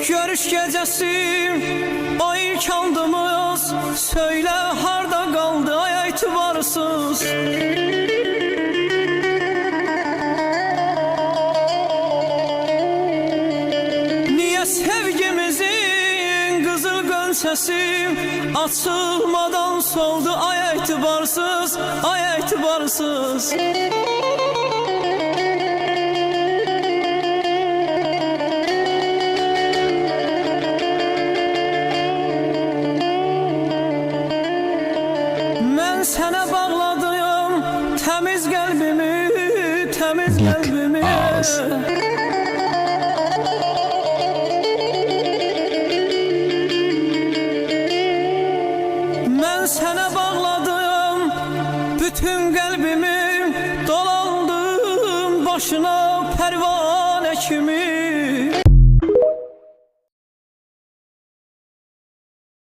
görüş gecesi o ilk andımız, söyle harda kaldı ay etibarsız. Niye sevgimizin kızıl gönçesi açılmadan soldu ay etibarsız, ay etibarsız. Sənə bağladım təmiz qəlbimi, təmiz qəlbimi. Mən sənə bağladım bütün qəlbimi, dolandım başına.